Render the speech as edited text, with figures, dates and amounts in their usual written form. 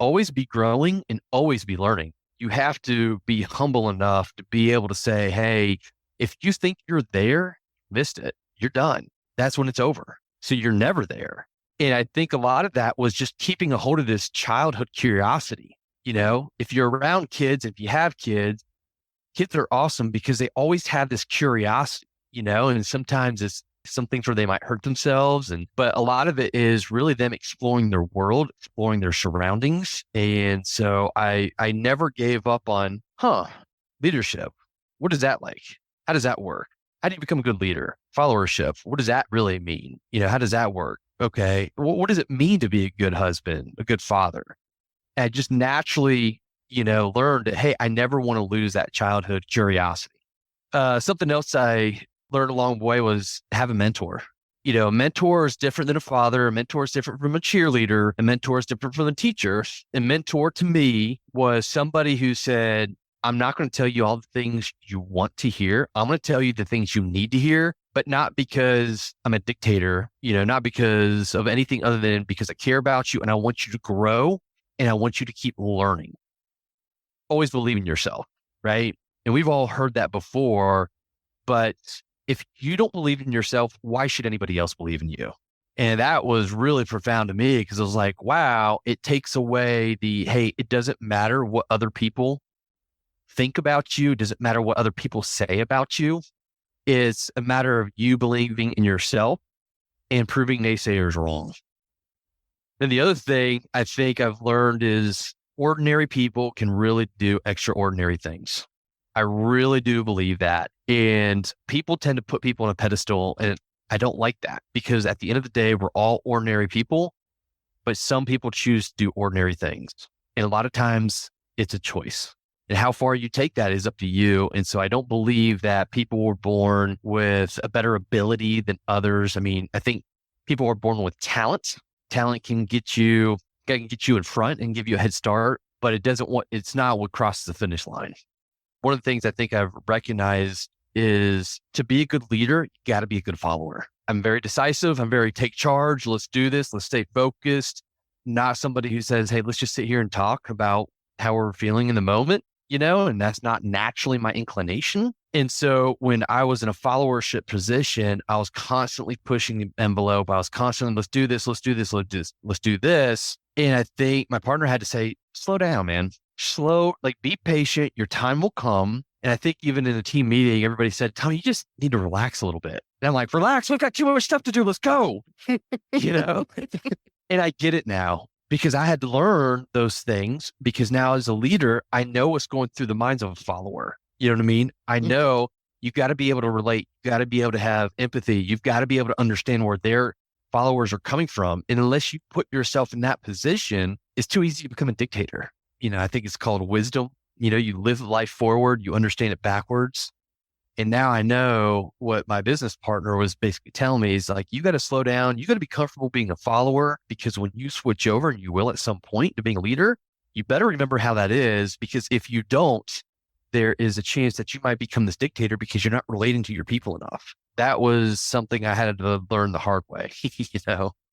always be growing and always be learning. You have to be humble enough to be able to say, hey, if you think you're there, missed it, you're done. That's when it's over. So you're never there. And I think a lot of that was just keeping a hold of this childhood curiosity. If you're around kids, if you have kids, kids are awesome because they always have this curiosity, and sometimes it's some things where they might hurt themselves. But a lot of it is really them exploring their world, exploring their surroundings. And so I never gave up on, leadership. What is that like? How does that work? How do you become a good leader? Followership. What does that really mean? How does that work? Okay. What does it mean to be a good husband, a good father? And I just naturally, learned that, hey, I never want to lose that childhood curiosity. Something else I learned along the way was have a mentor. A mentor is different than a father. A mentor is different from a cheerleader. A mentor is different from a teacher. A mentor to me was somebody who said, I'm not going to tell you all the things you want to hear. I'm going to tell you the things you need to hear, but not because I'm a dictator, not because of anything other than because I care about you and I want you to grow and I want you to keep learning. Always believe in yourself, right? And we've all heard that before, but if you don't believe in yourself, why should anybody else believe in you? And that was really profound to me because I was like, wow, it takes away hey, it doesn't matter what other people think about you. It doesn't matter what other people say about you. It's a matter of you believing in yourself and proving naysayers wrong. And the other thing I think I've learned is ordinary people can really do extraordinary things. I really do believe that. And people tend to put people on a pedestal, and I don't like that because at the end of the day, we're all ordinary people, but some people choose to do ordinary things. And a lot of times it's a choice. And how far you take that is up to you. And so I don't believe that people were born with a better ability than others. I mean, I think people are born with talent. Talent can get you in front and give you a head start, but it's not what crosses the finish line. One of the things I think I've recognized is to be a good leader, you got to be a good follower. I'm very decisive. I'm very take charge. Let's do this. Let's stay focused. Not somebody who says, hey, let's just sit here and talk about how we're feeling in the moment. And that's not naturally my inclination. And so when I was in a followership position, I was constantly pushing the envelope. I was constantly, let's do this, let's do this, let's do this. And I think my partner had to say, slow down, man. Be patient. Your time will come. And I think even in a team meeting, everybody said, Tommy, you just need to relax a little bit. And I'm like, relax. We've got too much stuff to do. Let's go. And I get it now. Because I had to learn those things because now as a leader, I know what's going through the minds of a follower. You know what I mean? I know you've got to be able to relate. You've got to be able to have empathy. You've got to be able to understand where their followers are coming from. And unless you put yourself in that position, it's too easy to become a dictator. I think it's called wisdom. You live life forward, you understand it backwards. And now I know what my business partner was basically telling me is like, you got to slow down. You got to be comfortable being a follower because when you switch over, and you will at some point to being a leader, you better remember how that is because if you don't, there is a chance that you might become this dictator because you're not relating to your people enough. That was something I had to learn the hard way,